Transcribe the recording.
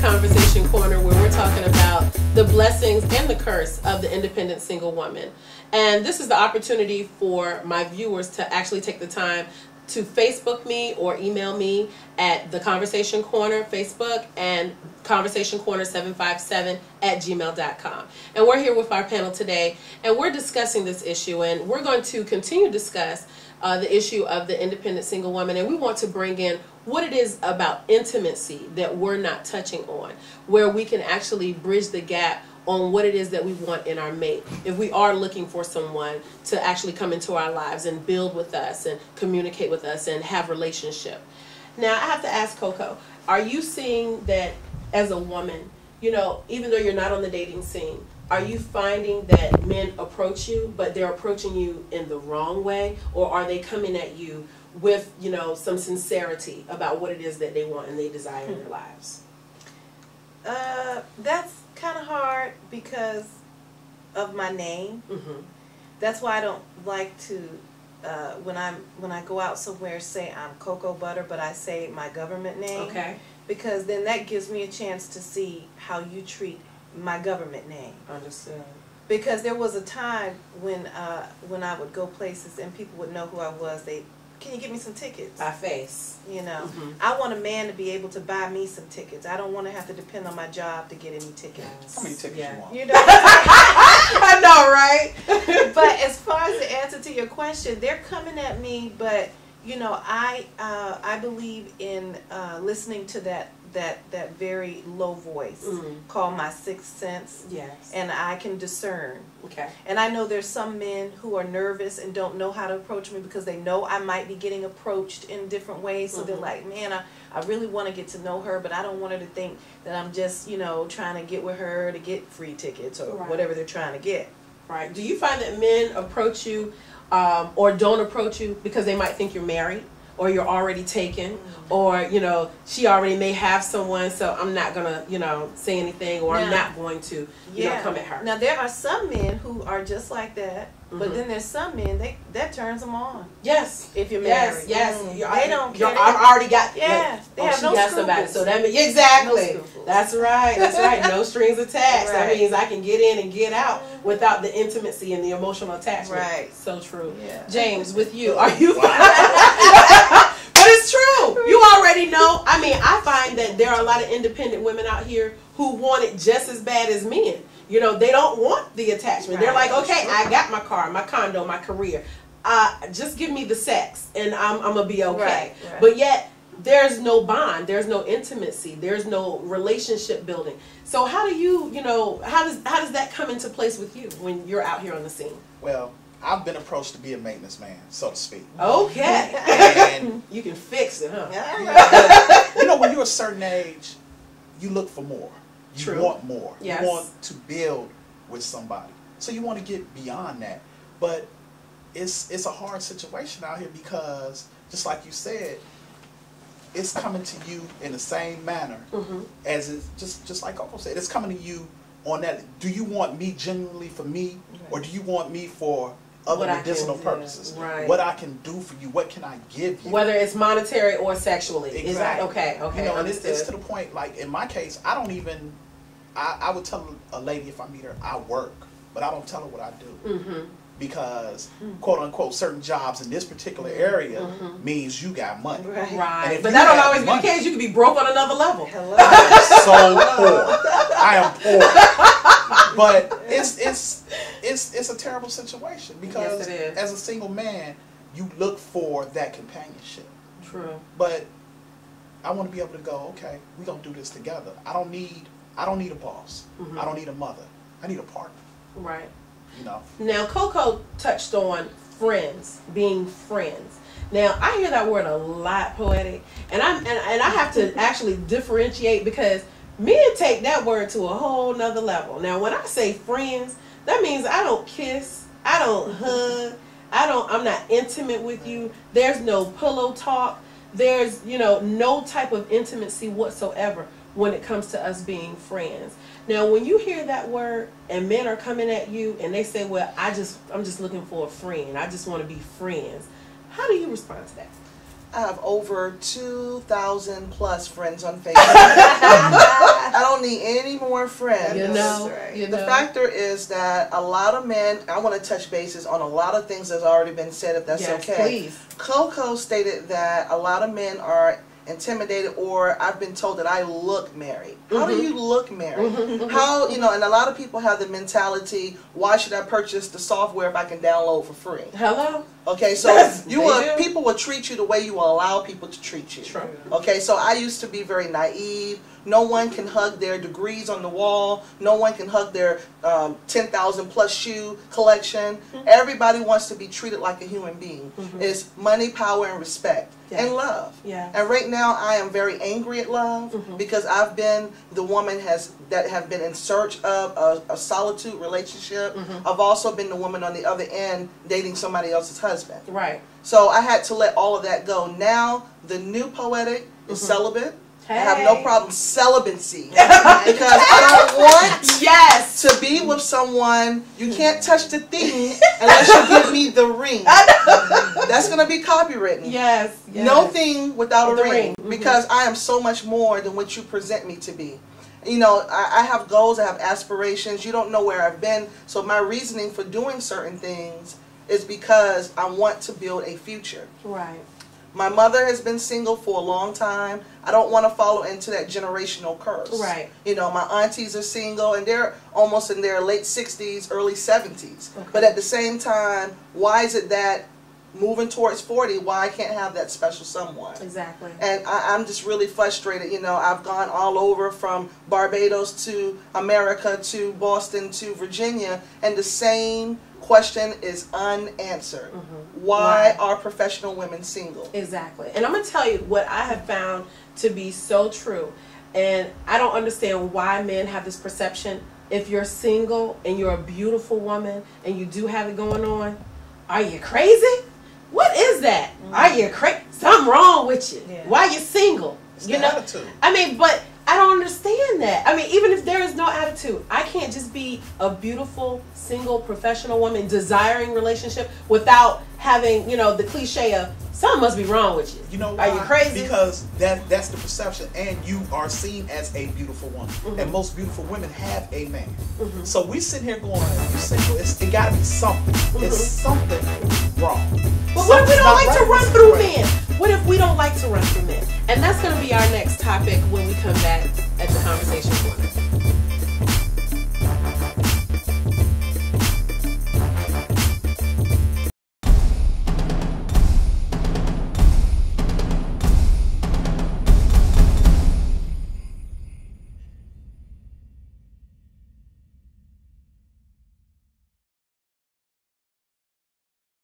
Conversation Corner, where we're talking about the blessings and the curse of the independent single woman. And this is the opportunity for my viewers to actually take the time to Facebook me or email me at The Conversation Corner Facebook and Conversation Corner 757 at gmail.com. And we're here with our panel today, and we're discussing this issue, and we're going to continue to discuss the issue of the independent single woman, and we want to bring in what it is about intimacy that we're not touching on, where we can actually bridge the gap on what it is that we want in our mate. If we are looking for someone to actually come into our lives and build with us and communicate with us and have relationship. Now, I have to ask Coco, are you seeing that as a woman, you know, even though you're not on the dating scene, are you finding that men approach you, but they're approaching you in the wrong way? Or are they coming at you with, you know, some sincerity about what it is that they want and they desire in their lives? That's kind of hard because of my name. Mm-hmm. That's why I don't like to, when I go out somewhere, say I'm Cocoa Butter, but I say my government name. Okay. Because then that gives me a chance to see how you treat my government name. Understood. Because there was a time when I would go places and people would know who I was. Can you get me some tickets? By face. You know, Mm-hmm. I want a man to be able to buy me some tickets. I don't want to have to depend on my job to get any tickets. How many tickets you want? You know, I know, right? but as far as the answer to your question, they're coming at me, but you know, I believe in listening to that very low voice called my sixth sense. Yes. And I can discern. Okay. And I know there's some men who are nervous and don't know how to approach me because they know I might be getting approached in different ways. So they're like, man, I really want to get to know her, but I don't want her to think that I'm just, you know, trying to get with her to get free tickets or whatever they're trying to get. Right. Do you find that men approach you or don't approach you because they might think you're married or you're already taken or, you know, she already may have someone, so I'm not going to, you know, say anything or I'm not going to, you know, come at her? Now, there are some men who are just like that, but then there's some men that turns them on. Yes. If you're married. Yes. They don't care. I've already got, yeah, they have no got somebody. So that means, exactly. No That's right. That's right. No strings attached. Right. That means I can get in and get out without the intimacy and the emotional attachment. Right. So true. Yeah. James, with you, are you? But it's true. You already know. I mean, I find that there are a lot of independent women out here who want it just as bad as men. You know, they don't want the attachment. They're like, okay, I got my car, my condo, my career. Just give me the sex and I'm going to be okay. Right. But yet, there's no bond. There's no intimacy. There's no relationship building. So how do you, you know, how does that come into place with you when you're out here on the scene? Well, I've been approached to be a maintenance man, so to speak. Okay. And you can fix it, huh? you know, when you're a certain age, you look for more. You want more. Yes. You want to build with somebody. So you want to get beyond that. But it's a hard situation out here because, just like you said, it's coming to you in the same manner as it's just like Coco said. It's coming to you on that. Do you want me genuinely for me, or do you want me for other medicinal purposes? Right. What I can do for you? What can I give you? Whether it's monetary or sexually. Exactly. Is that okay? Okay. You know, and it's to the point. Like in my case, I don't even. I would tell a lady if I meet her, I work, but I don't tell her what I do. Because, quote unquote, certain jobs in this particular area means you got money. Right. But that don't always be the case. You could be broke on another level. Hello. I am so poor. I am poor. But it's a terrible situation because as a single man, you look for that companionship. True. But I want to be able to go, okay, we're gonna do this together. I don't need a boss. I don't need a mother. I need a partner. Right. You know. Now, Coco touched on friends, being friends. Now, I hear that word a lot, poetic, and I have to actually differentiate because men take that word to a whole nother level. Now, when I say friends, that means I don't kiss, I don't hug, I'm not intimate with you. There's no pillow talk. There's, you know, no type of intimacy whatsoever when it comes to us being friends. Now, when you hear that word and men are coming at you and they say, well, I'm just looking for a friend. I just want to be friends. How do you respond to that? I have over 2,000 plus friends on Facebook. I don't need any more friends. You know, right. you The know. factor is that a lot of men, I want to touch bases on a lot of things that's already been said, if that's Yes, okay. please. Coco stated that a lot of men are intimidated, or I've been told that I look married. How do you look married? How, you know, and a lot of people have the mentality, why should I purchase the software if I can download for free? Hello? Okay, so people will treat you the way you will allow people to treat you. True. Okay, so I used to be very naive. No one can hug their degrees on the wall. No one can hug their 10,000 plus shoe collection. Everybody wants to be treated like a human being. It's money, power, and respect. And love. Yeah. And right now I am very angry at love because I've been the woman that have been in search of a solitude relationship. I've also been the woman on the other end dating somebody else's husband. Right. So I had to let all of that go. Now the new poetic is celibate. I have no problem celibacy because I don't want to be with someone. You can't touch the thing unless you give me the ring. That's going to be copywritten. Yes. No thing without a ring. ring. Because I am so much more than what you present me to be. You know, I have goals, I have aspirations. You don't know where I've been. So my reasoning for doing certain things is because I want to build a future. Right. My mother has been single for a long time. I don't want to follow into that generational curse. Right. You know, my aunties are single and they're almost in their late 60s, early 70s. But at the same time, why is it that moving towards 40, why I can't have that special someone? Exactly. And I'm just really frustrated. You know, I've gone all over from Barbados to America to Boston to Virginia, and the same question is unanswered. Why are professional women single? Exactly. And I'm going to tell you what I have found to be so true. And I don't understand why men have this perception. If you're single and you're a beautiful woman and you do have it going on, are you crazy? What is that? Are you crazy? Something wrong with you. Yeah. Why you single? It's You the know? attitude. I mean, but I don't understand that. I mean, even if there is no attitude, I can't just be a beautiful, single, professional woman desiring relationship without having, you know, the cliche of something must be wrong with you. You know why? Are you crazy? Because that's the perception, and you are seen as a beautiful woman, and most beautiful women have a man. So we sit here going, "You single? It got to be something. It's something wrong." But what if we Something's don't not like to right with run this through situation. men? What if we don't like to run through men? And that's going to be our next topic when we come back at the Conversation Corner.